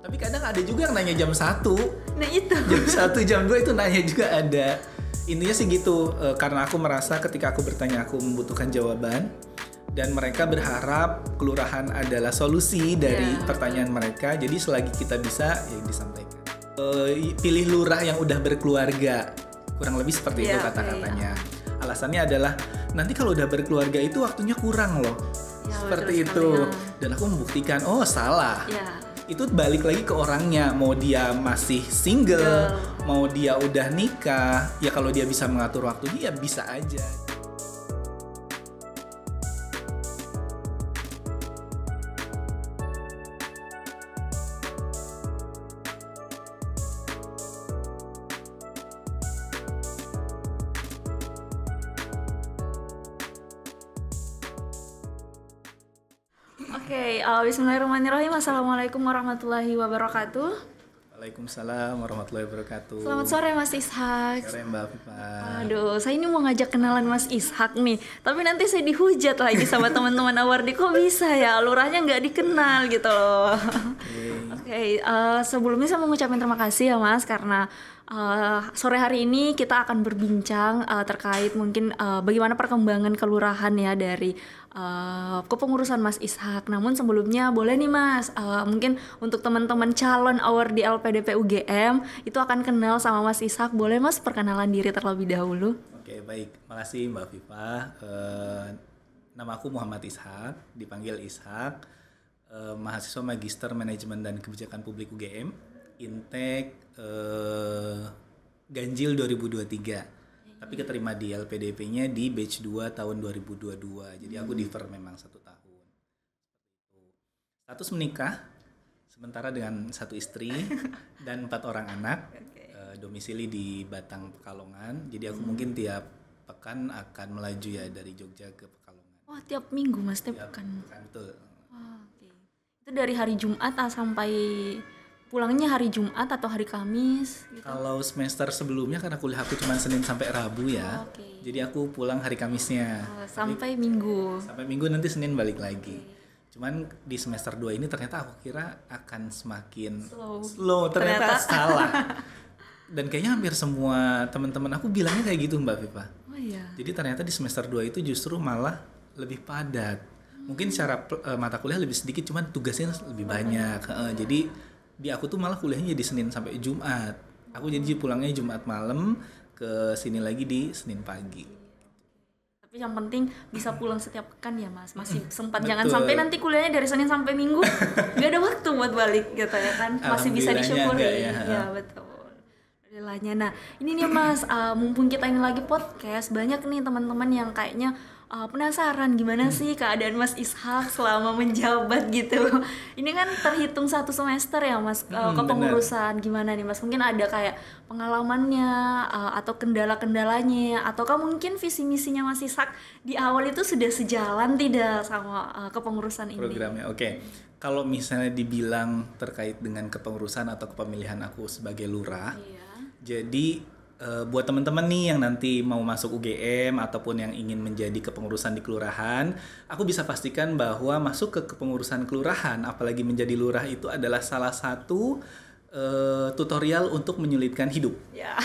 Tapi kadang ada juga yang nanya jam 1. Nah itu. Jam 1, jam 2 itu nanya juga ada. Intinya sih gitu, karena aku merasa ketika aku bertanya aku membutuhkan jawaban. Dan mereka berharap kelurahan adalah solusi dari pertanyaan mereka. Jadi selagi kita bisa, ya disampaikan. Pilih lurah yang udah berkeluarga. Kurang lebih seperti itu kata-katanya. Alasannya adalah, nanti kalau udah berkeluarga itu waktunya kurang loh. Seperti itu. Dan aku membuktikan, oh salah. Itu balik lagi ke orangnya, mau dia masih single, mau dia udah nikah, ya kalau dia bisa mengatur waktunya ya bisa aja. Oke, bismillahirrahmanirrahim. Assalamualaikum warahmatullahi wabarakatuh. Waalaikumsalam warahmatullahi wabarakatuh. Selamat sore Mas Ishak. Sore Mbak Viva. Aduh, saya ini mau ngajak kenalan Mas Ishak nih, tapi nanti saya dihujat lagi sama teman-teman Awardi. Kok bisa ya, lurahnya nggak dikenal gitu loh. Oke, sebelumnya saya mau ngucapin terima kasih ya Mas, karena sore hari ini kita akan berbincang terkait mungkin bagaimana perkembangan kelurahan ya dari kepengurusan Mas Ishak. Namun sebelumnya boleh nih Mas, mungkin untuk teman-teman calon Awardi LPDP UGM itu akan kenal sama Mas Ishak. Boleh Mas perkenalan diri terlebih dahulu? Oke, baik. Makasih Mbak Viva. Nama aku Muhammad Ishak, dipanggil Ishak. Mahasiswa Magister Manajemen dan Kebijakan Publik UGM. Intake Ganjil 2023. Tapi keterima di LPDP-nya di batch 2 tahun 2022. Jadi aku defer memang 1 tahun. Status menikah, sementara dengan 1 istri dan 4 orang anak. Domisili di Batang, Pekalongan. Jadi aku mungkin tiap pekan akan melaju ya dari Jogja ke Pekalongan. Wah, tiap minggu Mas, tiap pekan. Betul. Itu dari hari Jumat sampai pulangnya hari Jumat atau hari Kamis gitu? Kalau semester sebelumnya karena kuliah aku cuma Senin sampai Rabu ya. Jadi aku pulang hari Kamisnya. Sampai Minggu. Sampai Minggu, nanti Senin balik lagi. Cuman di semester 2 ini ternyata aku kira akan semakin slow. Ternyata salah. Dan kayaknya hampir semua teman-teman aku bilangnya kayak gitu Mbak Viva. Oh iya. Jadi ternyata di semester 2 itu justru malah lebih padat. Mungkin secara mata kuliah lebih sedikit, cuman tugasnya lebih banyak. Jadi di aku tuh malah kuliahnya jadi Senin sampai Jumat. Aku jadi pulangnya Jumat malam, ke sini lagi di Senin pagi. Tapi yang penting bisa pulang setiap pekan ya Mas. Masih sempat. Jangan sampai nanti kuliahnya dari Senin sampai Minggu nggak ada waktu buat balik gitu ya kan. Masih bisa disyukuri. Ya betul. Nah ini nih Mas, mumpung kita ini lagi podcast, banyak nih teman-teman yang kayaknya penasaran gimana sih keadaan Mas Ishak selama menjabat gitu. Ini kan terhitung 1 semester ya Mas, kepengurusan. Gimana nih Mas, mungkin ada kayak pengalamannya atau kendala-kendalanya, ataukah mungkin visi misinya Mas Ishak di awal itu sudah sejalan tidak sama kepengurusan ini? Programnya, oke. Kalau misalnya dibilang terkait dengan kepengurusan atau kepemilihan aku sebagai lurah, jadi buat teman-teman nih yang nanti mau masuk UGM ataupun yang ingin menjadi kepengurusan di kelurahan, aku bisa pastikan bahwa masuk ke kepengurusan kelurahan, apalagi menjadi lurah, itu adalah salah satu tutorial untuk menyulitkan hidup. Ya.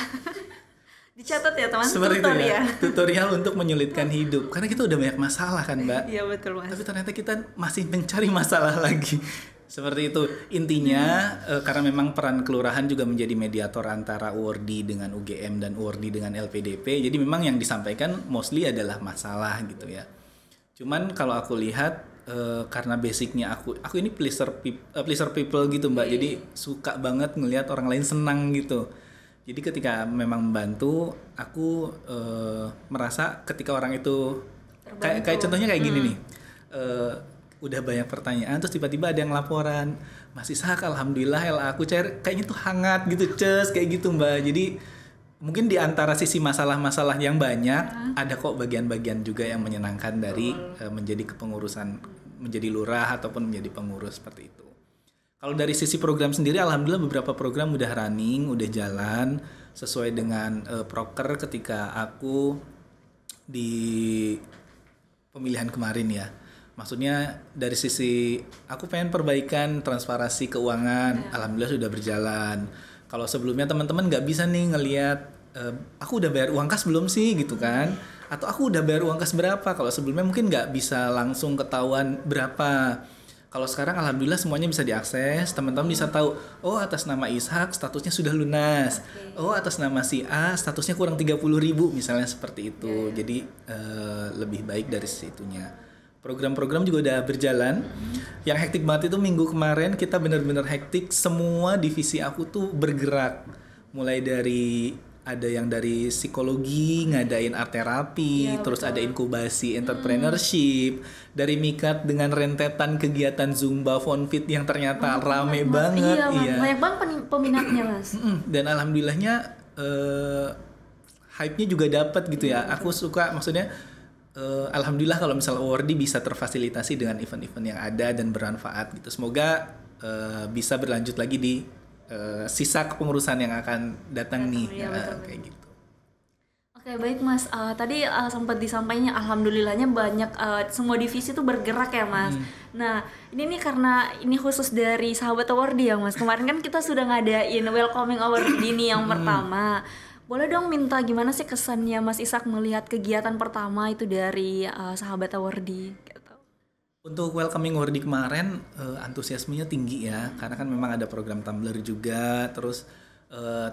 Dicatat ya teman, seperti itu ya. Tutorial untuk menyulitkan hidup. Karena kita udah banyak masalah kan Mbak. Iya betul Mas. Tapi ternyata kita masih mencari masalah lagi. Seperti itu. Intinya karena memang peran kelurahan juga menjadi mediator antara UORDI dengan UGM dan UORDI dengan LPDP. Jadi memang yang disampaikan mostly adalah masalah gitu ya. Cuman kalau aku lihat karena basicnya aku ini pleaser people gitu Mbak. Jadi suka banget ngelihat orang lain senang gitu. Jadi ketika memang membantu, aku merasa ketika orang itu kayak contohnya kayak gini nih, udah banyak pertanyaan terus tiba-tiba ada yang laporan, Mas Ishak alhamdulillah LA aku cair, kayaknya tuh hangat gitu, kayak gitu Mbak. Jadi mungkin di antara sisi masalah-masalah yang banyak, ada kok bagian-bagian juga yang menyenangkan dari menjadi kepengurusan, menjadi lurah ataupun menjadi pengurus seperti itu. Kalau dari sisi program sendiri, alhamdulillah beberapa program udah running, udah jalan sesuai dengan proker ketika aku di pemilihan kemarin ya. Maksudnya dari sisi aku pengen perbaikan transparansi keuangan, alhamdulillah sudah berjalan. Kalau sebelumnya teman-teman nggak bisa nih ngelihat aku udah bayar uang kas belum sih gitu kan, atau aku udah bayar uang kas berapa. Kalau sebelumnya mungkin nggak bisa langsung ketahuan berapa. Kalau sekarang alhamdulillah semuanya bisa diakses, teman-teman bisa tahu, oh atas nama Ishak statusnya sudah lunas, oh atas nama si A statusnya kurang 30.000 misalnya seperti itu. Jadi lebih baik dari situnya. Program-program juga udah berjalan. Yang hektik banget itu minggu kemarin kita benar-benar hektik, semua divisi aku tuh bergerak. Mulai dari ada yang dari psikologi, ngadain art terapi, terus ada inkubasi entrepreneurship, dari Mikat dengan rentetan kegiatan Zumba Fonfit yang ternyata rame banget. Iya, banyak banget peminatnya Mas. Dan alhamdulillahnya hype-nya juga dapat gitu ya. Aku suka, maksudnya alhamdulillah kalau misalnya Awardi bisa terfasilitasi dengan event-event yang ada dan bermanfaat gitu. Semoga bisa berlanjut lagi di sisa kepengurusan yang akan datang nih, kayak gitu. Oke, baik Mas. Tadi sempat disampaikan alhamdulillahnya banyak semua divisi tuh bergerak ya Mas. Nah, ini nih karena ini khusus dari Sahabat Awardi ya Mas. Kemarin kan kita sudah ngadain welcoming Awardi nih yang pertama. Boleh dong minta gimana sih kesannya Mas Ishak melihat kegiatan pertama itu dari Sahabat Awardi? Untuk welcoming Awardi kemarin antusiasmenya tinggi ya, karena kan memang ada program Tumblr juga, terus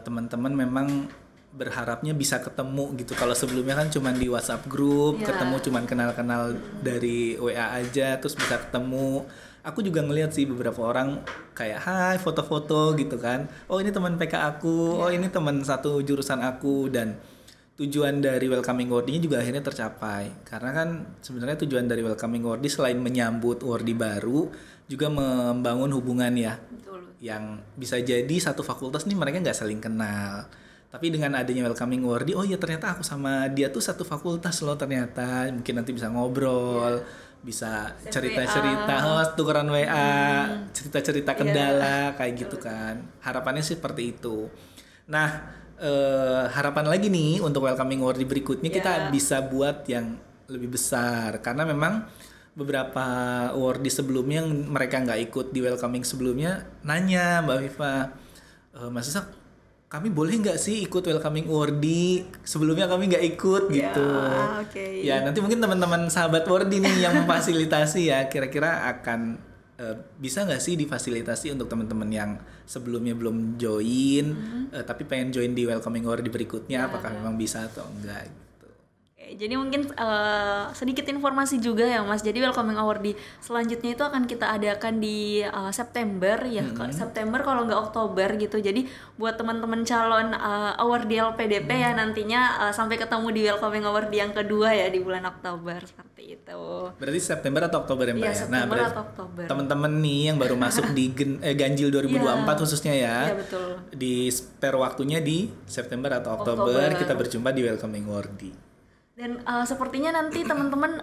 teman-teman memang berharapnya bisa ketemu gitu. Kalau sebelumnya kan cuma di WhatsApp grup, ketemu cuma kenal-kenal dari WA aja, terus bisa ketemu. Aku juga ngeliat sih beberapa orang kayak hai foto-foto gitu kan. Oh ini teman PK aku, oh ini teman satu jurusan aku, dan tujuan dari welcoming Awardi-nya juga akhirnya tercapai. Karena kan sebenarnya tujuan dari welcoming Awardi selain menyambut Awardi baru, juga membangun hubungan ya. Betul. Yang bisa jadi satu fakultas nih mereka nggak saling kenal. Tapi dengan adanya welcoming Awardi, oh ya ternyata aku sama dia tuh satu fakultas loh ternyata. Mungkin nanti bisa ngobrol, bisa cerita-cerita, tukeran WA, cerita-cerita kendala, kayak gitu kan. Harapannya sih seperti itu. Nah, harapan lagi nih untuk welcoming Awardi berikutnya kita bisa buat yang lebih besar, karena memang beberapa Awardi sebelumnya yang mereka nggak ikut di welcoming sebelumnya nanya Mbak Viva, Mas Ishak, kami boleh nggak sih ikut welcoming Awardi, sebelumnya kami nggak ikut gitu. Ya nanti mungkin teman-teman Sahabat Awardi nih yang memfasilitasi ya, kira-kira akan bisa nggak sih difasilitasi untuk teman-teman yang sebelumnya belum join tapi pengen join di welcoming Awardi berikutnya, apakah memang bisa atau enggak gitu. Jadi mungkin sedikit informasi juga ya Mas. Jadi welcoming Awardi selanjutnya itu akan kita adakan di September ya, September kalau nggak Oktober gitu. Jadi buat teman-teman calon Awardi LPDP ya nantinya sampai ketemu di welcoming Awardi yang kedua ya di bulan Oktober, seperti itu. Berarti September atau Oktober ya Mbak ya? September atau Oktober. Teman-teman nih yang baru masuk di Ganjil 2024 khususnya ya. Iya betul. Di spare waktunya di September atau Oktober kita berjumpa di welcoming Awardi. Dan sepertinya nanti teman-teman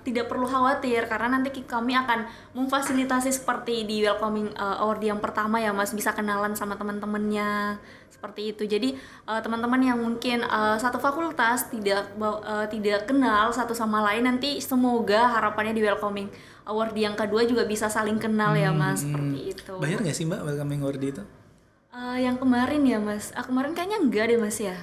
tidak perlu khawatir karena nanti kami akan memfasilitasi seperti di welcoming Awardi yang pertama ya Mas, bisa kenalan sama teman-temannya seperti itu. Jadi teman-teman yang mungkin satu fakultas tidak kenal satu sama lain, nanti semoga harapannya di welcoming Awardi yang kedua juga bisa saling kenal ya Mas, seperti itu. Bayar nggak sih Mbak welcoming Awardi itu? Yang kemarin ya Mas, kemarin kayaknya enggak deh Mas ya.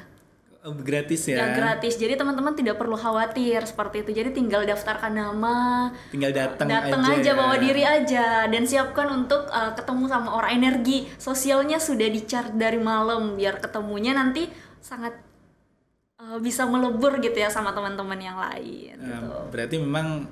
Gratis ya? Ya gratis, jadi teman-teman tidak perlu khawatir seperti itu. Jadi tinggal daftarkan nama, tinggal datang aja bawa diri aja, dan siapkan untuk ketemu sama orang. Energi sosialnya sudah di-charge dari malam biar ketemunya nanti sangat bisa melebur gitu ya sama teman-teman yang lain. Gitu. Berarti memang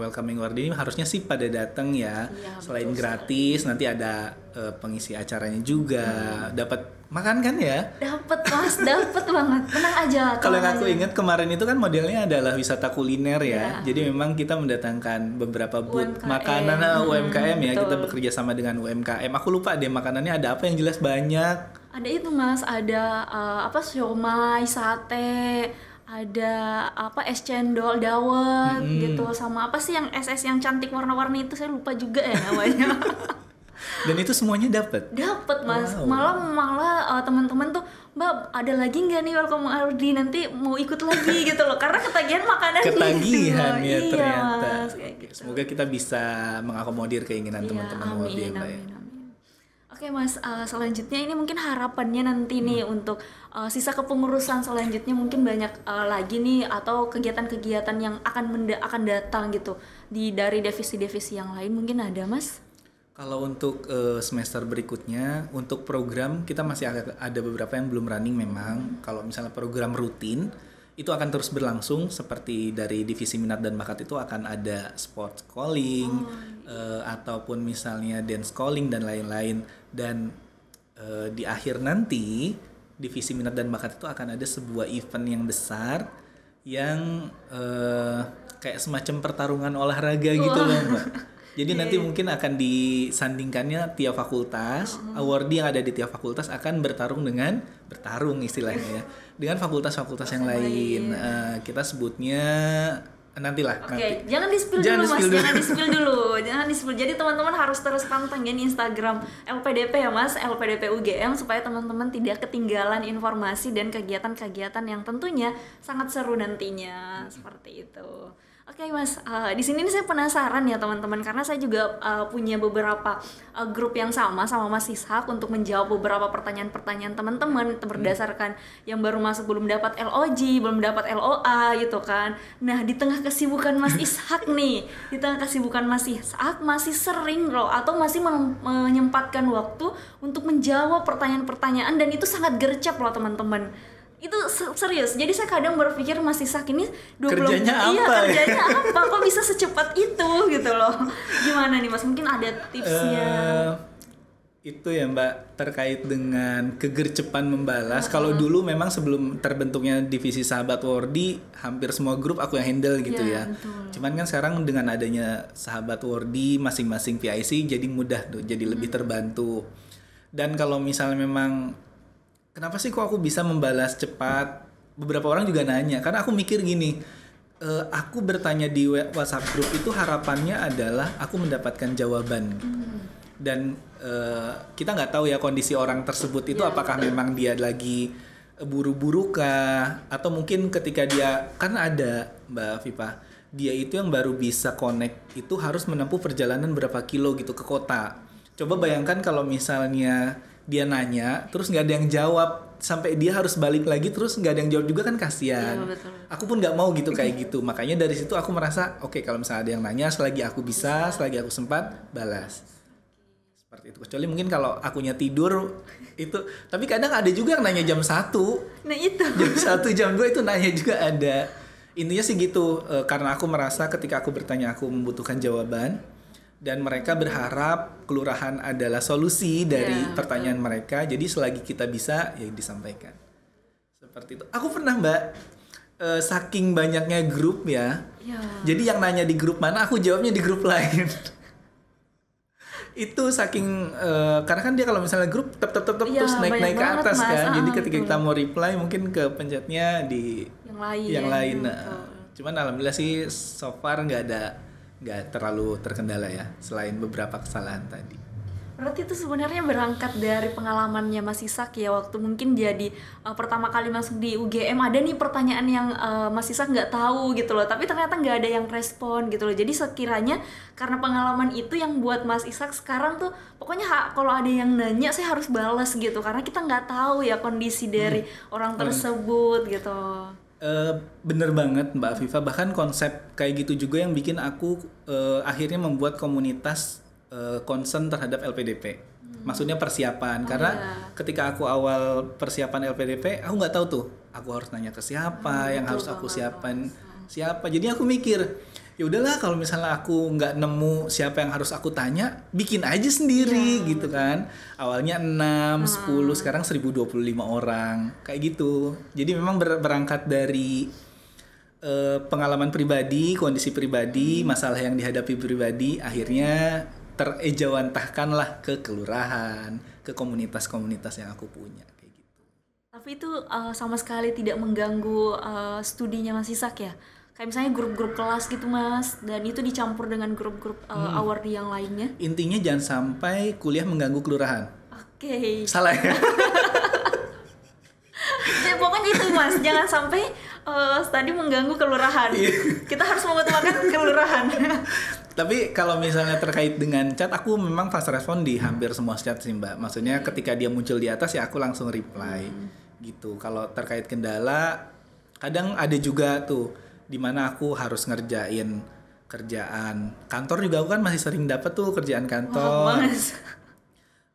welcoming Awardi ini harusnya sih pada datang ya. Selain gratis, nanti ada pengisi acaranya juga, dapat makan kan ya? Dapat Mas, dapat banget. Tenang aja. Kalau yang aku ingat kemarin itu kan modelnya adalah wisata kuliner ya. Jadi memang kita mendatangkan beberapa booth makanan UMKM ya. Betul. Kita bekerja sama dengan UMKM. Aku lupa deh makanannya ada apa yang jelas banyak. Ada itu Mas, ada siomay, sate, ada es cendol dawet gitu, sama apa sih yang es yang cantik warna-warni itu saya lupa juga ya namanya. Dan itu semuanya dapat Mas. Wow. Malah teman-teman tuh Mbak ada lagi nggak nih welcome awardee, nanti mau ikut lagi gitu loh, karena ketagihan makanan ketagihan gitu. Ya iya, ternyata Mas, gitu. Semoga kita bisa mengakomodir keinginan teman-teman awardee ya Mbak ya. Oke Mas, selanjutnya ini mungkin harapannya nanti nih untuk sisa kepengurusan selanjutnya, mungkin banyak lagi nih atau kegiatan-kegiatan yang akan datang gitu dari divisi-divisi yang lain, mungkin ada Mas? Kalau untuk semester berikutnya, untuk program kita masih ada beberapa yang belum running memang. Kalau misalnya program rutin itu akan terus berlangsung, seperti dari divisi minat dan bakat itu akan ada sports calling, ataupun misalnya dance calling dan lain-lain. Dan di akhir nanti divisi minat dan bakat itu akan ada sebuah event yang besar yang kayak semacam pertarungan olahraga gitu loh Mbak. Jadi nanti mungkin akan disandingkannya tiap fakultas, awardee yang ada di tiap fakultas akan bertarung istilahnya ya, dengan fakultas-fakultas yang lain. Kita sebutnya nantilah. Oke, jangan di-spill dulu Mas, jangan di-spill. Jadi teman-teman harus terus pantengin Instagram LPDP ya Mas, LPDP UGM, supaya teman-teman tidak ketinggalan informasi dan kegiatan-kegiatan yang tentunya sangat seru nantinya, seperti itu. Oke Mas, di sini saya penasaran ya teman-teman, karena saya juga punya beberapa grup yang sama Mas Ishak untuk menjawab beberapa pertanyaan-pertanyaan teman-teman berdasarkan yang baru masuk belum dapat LOG, belum dapat LOA gitu kan. Nah, di tengah kesibukan Mas Ishak nih, masih sering loh atau masih menyempatkan waktu untuk menjawab pertanyaan-pertanyaan, dan itu sangat gercep loh teman-teman. Itu serius. Jadi saya kadang berpikir Mas Ishak ini kerjanya apa? Kok bisa secepat itu gitu loh. Gimana nih Mas? Mungkin ada tipsnya. Itu ya Mbak, terkait dengan kegercepan membalas. Kalau dulu memang sebelum terbentuknya divisi Sahabat Wardi, hampir semua grup aku yang handle gitu ya. Betul. Cuman kan sekarang dengan adanya Sahabat Wardi masing-masing PIC jadi mudah tuh, jadi lebih terbantu. Dan kalau misalnya memang kenapa sih kok aku bisa membalas cepat? Beberapa orang juga nanya, karena aku mikir gini, aku bertanya di WhatsApp grup itu harapannya adalah aku mendapatkan jawaban. Dan kita nggak tahu ya kondisi orang tersebut itu apakah memang dia lagi buru-buru kah, atau mungkin ketika dia, kan ada Mbak Vipa, dia itu yang baru bisa connect itu harus menempuh perjalanan berapa kilo gitu ke kota. Coba bayangkan kalau misalnya dia nanya terus nggak ada yang jawab, sampai dia harus balik lagi terus nggak ada yang jawab juga, kan kasihan. Aku pun nggak mau gitu kayak gitu. Makanya dari situ aku merasa oke, kalau misalnya ada yang nanya, selagi aku bisa, selagi aku sempat, balas seperti itu. Kecuali mungkin kalau akunya tidur itu, tapi kadang ada juga yang nanya jam 1. Nah itu jam 1, jam 2 itu nanya juga ada. Intinya sih gitu, karena aku merasa ketika aku bertanya aku membutuhkan jawaban, dan mereka berharap kelurahan adalah solusi dari pertanyaan mereka. Jadi selagi kita bisa, ya disampaikan. Seperti itu. Aku pernah Mbak, saking banyaknya grup ya. Jadi yang nanya di grup mana, aku jawabnya di grup lain. Itu saking, karena kan dia kalau misalnya grup terus naik ke atas kan. Jadi ketika kita mau reply mungkin ke pencetnya di yang lain. Cuman alhamdulillah sih so far nggak terlalu terkendala ya, selain beberapa kesalahan tadi. Berarti itu sebenarnya berangkat dari pengalamannya Mas Ishak ya, waktu mungkin jadi pertama kali masuk di UGM, ada nih pertanyaan yang Mas Ishak nggak tahu gitu loh, tapi ternyata nggak ada yang respon gitu loh. Jadi sekiranya karena pengalaman itu yang buat Mas Ishak sekarang tuh pokoknya kalau ada yang nanya saya harus balas gitu, karena kita nggak tahu ya kondisi dari orang tersebut gitu. Bener banget Mbak Viva, bahkan konsep kayak gitu juga yang bikin aku akhirnya membuat komunitas concern terhadap LPDP. Maksudnya persiapan, karena ketika aku awal persiapan LPDP, aku nggak tahu tuh aku harus nanya ke siapa, yang harus aku siapin siapa. Jadi aku mikir, ya udahlah kalau misalnya aku nggak nemu siapa yang harus aku tanya, bikin aja sendiri gitu kan. Awalnya 6, 10, sekarang 1025 orang kayak gitu. Jadi memang berangkat dari pengalaman pribadi, kondisi pribadi, masalah yang dihadapi pribadi, akhirnya terejawantahkanlah ke kelurahan, ke komunitas-komunitas yang aku punya kayak gitu. Tapi itu sama sekali tidak mengganggu studinya Mas Ishak ya? Kayak misalnya grup-grup kelas gitu Mas, dan itu dicampur dengan grup-grup awardee yang lainnya? Intinya jangan sampai kuliah mengganggu kelurahan. Oke. Salah ya? Mas, jangan sampai tadi mengganggu kelurahan. Kita harus mengutamakan kelurahan. Tapi kalau misalnya terkait dengan chat, aku memang fast respon di hampir semua chat sih Mbak. Maksudnya ketika dia muncul di atas ya aku langsung reply gitu. Kalau terkait kendala, kadang ada juga tuh dimana aku harus ngerjain kerjaan kantor juga. Aku kan masih sering dapat tuh kerjaan kantor.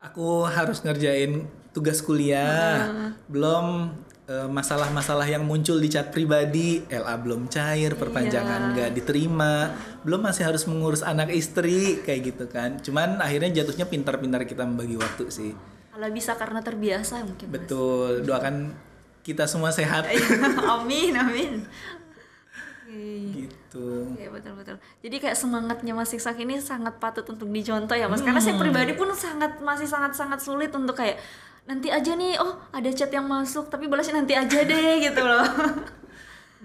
Aku harus ngerjain tugas kuliah, belum masalah-masalah yang muncul di chat pribadi, LA belum cair, perpanjangan nggak diterima, belum masih harus mengurus anak istri kayak gitu kan. Cuman akhirnya jatuhnya pintar-pintar kita membagi waktu sih. Kalau bisa karena terbiasa mungkin. Betul, doakan kita semua sehat. Amin, amin. Gitu. Oke, betul. Jadi kayak semangatnya Mas Iksak ini sangat patut untuk dicontoh ya Mas. Karena saya pribadi pun masih sangat sulit untuk kayak nanti aja nih, ada chat yang masuk tapi balasnya nanti aja deh gitu loh.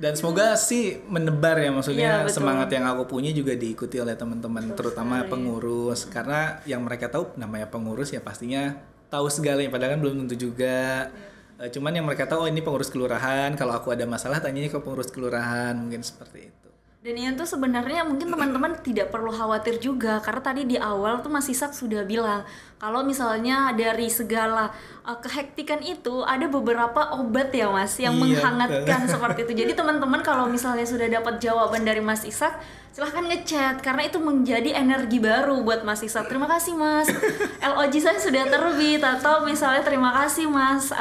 Dan semoga sih menebar ya, maksudnya betul. Semangat yang aku punya juga diikuti oleh teman-teman, terutama pengurus. Karena yang mereka tahu namanya pengurus ya pastinya tahu segalanya, padahal kan belum tentu juga. Cuman yang mereka tahu ini pengurus kelurahan, kalau aku ada masalah tanyanya ke pengurus kelurahan, mungkin seperti itu. Dan yang tuh sebenarnya mungkin teman-teman tidak perlu khawatir juga, karena tadi di awal tuh Mas Iksak sudah bilang kalau misalnya dari segala kehektikan itu ada beberapa obat ya Mas yang menghangatkan seperti itu. Jadi teman-teman kalau misalnya sudah dapat jawaban dari Mas Iksak, silahkan ngechat karena itu menjadi energi baru buat Mas Iksak. Terima kasih Mas, LOG saya sudah terbit, atau misalnya terima kasih Mas,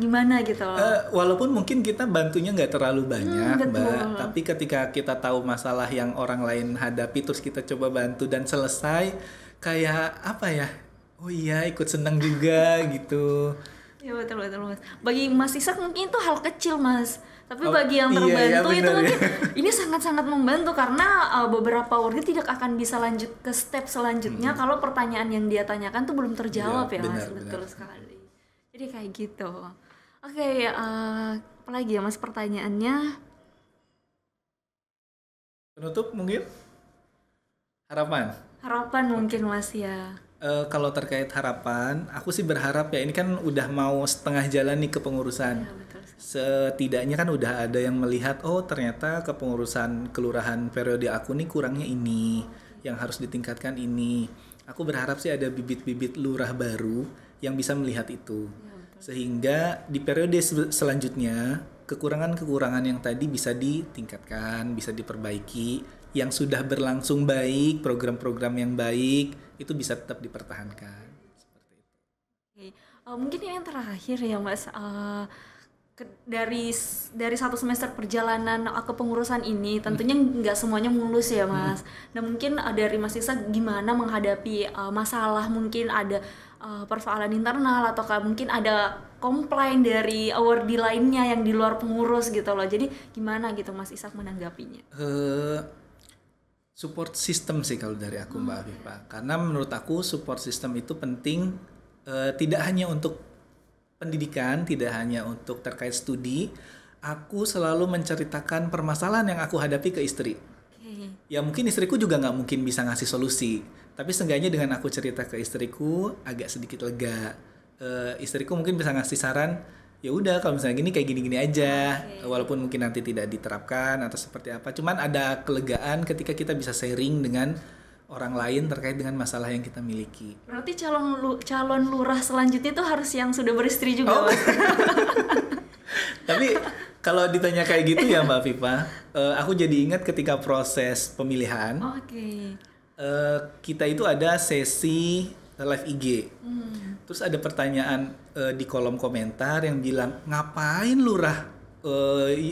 gimana gitu loh. Walaupun mungkin kita bantunya nggak terlalu banyak Mbak, tapi ketika kita tahu masalah yang orang lain hadapi terus kita coba bantu dan selesai, kayak apa ya, oh iya ikut senang juga gitu. Ya betul Mas. Bagi Mas Iksak mungkin itu hal kecil Mas, tapi bagi yang terbantu itu mungkin ini sangat-sangat membantu, karena beberapa warga tidak akan bisa lanjut ke step selanjutnya kalau pertanyaan yang dia tanyakan tuh belum terjawab ya Mas. Betul sekali. Jadi kayak gitu. Oke, apalagi ya Mas pertanyaannya? Penutup mungkin? Harapan mungkin Mas ya. Kalau terkait harapan, aku sih berharap ya, ini kan udah mau setengah jalan nih kepengurusan. Setidaknya kan udah ada yang melihat, oh ternyata kepengurusan kelurahan periode aku nih kurangnya ini, yang harus ditingkatkan ini. Aku berharap sih ada bibit-bibit lurah baru yang bisa melihat itu. Sehingga di periode selanjutnya, kekurangan-kekurangan yang tadi bisa ditingkatkan, bisa diperbaiki. Yang sudah berlangsung baik, program-program yang baik, itu bisa tetap dipertahankan. Seperti itu. Mungkin yang terakhir ya Mas, dari satu semester perjalanan kepengurusan ini, tentunya nggak semuanya mulus ya Mas. Nah mungkin dari Mas Iksak gimana menghadapi masalah, mungkin ada persoalan internal atau mungkin ada komplain dari awardee lainnya yang di luar pengurus gitu loh. Jadi gimana gitu Mas Iksak menanggapinya? Support system sih kalau dari aku Mbak Afifa. Karena menurut aku support system itu penting, tidak hanya untuk pendidikan, tidak hanya untuk terkait studi. Aku selalu menceritakan permasalahan yang aku hadapi ke istri. Ya mungkin istriku juga nggak mungkin bisa ngasih solusi, tapi seenggaknya dengan aku cerita ke istriku agak sedikit lega. Istriku mungkin bisa ngasih saran, ya udah kalau misalnya gini kayak gini-gini aja, walaupun mungkin nanti tidak diterapkan atau seperti apa, cuman ada kelegaan ketika kita bisa sharing dengan orang lain terkait dengan masalah yang kita miliki. Berarti calon lurah selanjutnya tuh harus yang sudah beristri juga. Tapi kalau ditanya kayak gitu ya Mbak Afifa, aku jadi ingat ketika proses pemilihan, kita itu ada sesi live IG. Terus ada pertanyaan di kolom komentar yang bilang, ngapain lurah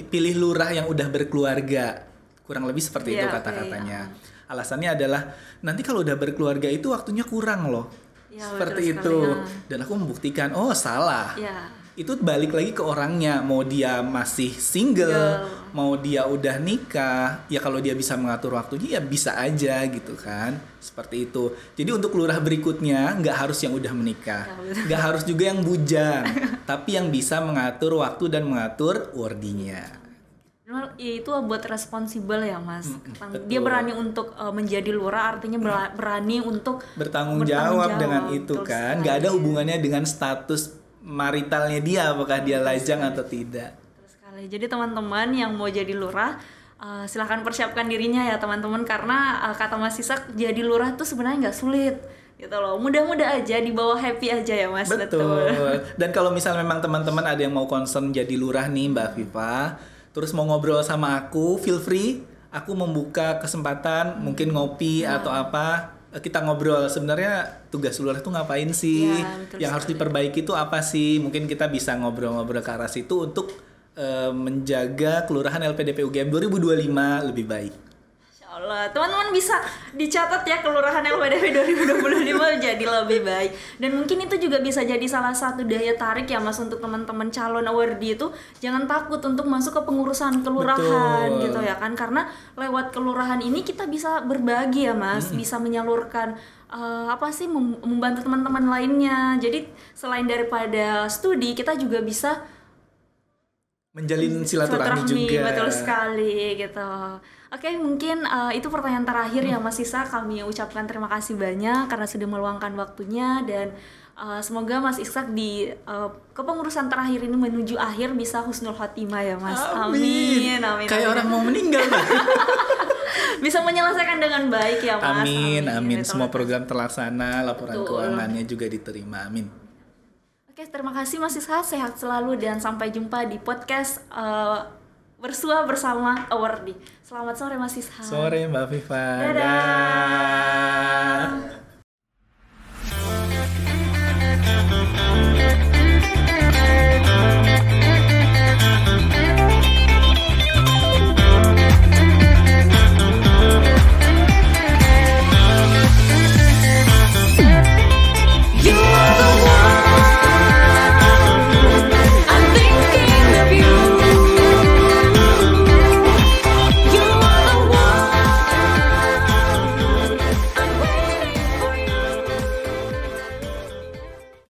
pilih lurah yang udah berkeluarga, kurang lebih seperti itu kata-katanya. Alasannya adalah nanti kalau udah berkeluarga itu waktunya kurang loh, seperti itu. Dan aku membuktikan, oh salah. Itu balik lagi ke orangnya, mau dia masih single, mau dia udah nikah, ya kalau dia bisa mengatur waktunya ya bisa aja gitu kan, seperti itu. Jadi untuk lurah berikutnya nggak harus yang udah menikah, nggak harus juga yang bujang, tapi yang bisa mengatur waktu dan mengatur wardinya. Itu buat responsibel ya Mas. Dia berani untuk menjadi lurah, artinya berani untuk bertanggung jawab dengan itu kan, nggak ada hubungannya dengan status maritalnya dia, apakah dia lajang atau tidak. sekali. Jadi teman-teman yang mau jadi lurah, silahkan persiapkan dirinya ya teman-teman, karena kata Mas Ishak, jadi lurah tuh sebenarnya nggak sulit gitu loh. Mudah-mudah aja, dibawa happy aja ya Mas. Betul. Dan kalau misal memang teman-teman ada yang mau concern jadi lurah nih Mbak Viva, terus mau ngobrol sama aku, feel free. Aku membuka kesempatan, mungkin ngopi atau apa. Kita ngobrol sebenarnya tugas lurah itu ngapain sih, yang harus diperbaiki itu apa sih, mungkin kita bisa ngobrol-ngobrol ke arah situ untuk menjaga kelurahan LPDP UGM 2025 lebih baik. Insya Allah teman-teman bisa dicatat ya, kelurahan LPDP 2025 jadi lebih baik. Dan mungkin itu juga bisa jadi salah satu daya tarik ya Mas untuk teman-teman calon awardee itu, jangan takut untuk masuk ke pengurusan kelurahan. Betul. Gitu ya kan, karena lewat kelurahan ini kita bisa berbagi ya Mas, bisa menyalurkan membantu teman-teman lainnya. Jadi selain daripada studi, kita juga bisa menjalin silaturahmi juga. Betul sekali gitu. Oke, mungkin itu pertanyaan terakhir ya Mas Ishak. Kami ucapkan terima kasih banyak karena sudah meluangkan waktunya, dan semoga Mas Ishak di kepengurusan terakhir ini menuju akhir bisa husnul khotimah ya Mas. Amin. Kayak orang mau meninggal. Bisa menyelesaikan dengan baik ya Mas. Amin. Semua program terlaksana, laporan keuangannya juga diterima. Amin. Oke, terima kasih Mas Ishak, sehat selalu dan sampai jumpa di podcast Bersua bersama Awardee. Selamat sore Mas Ishak. Sore Mbak Viva. Dadah.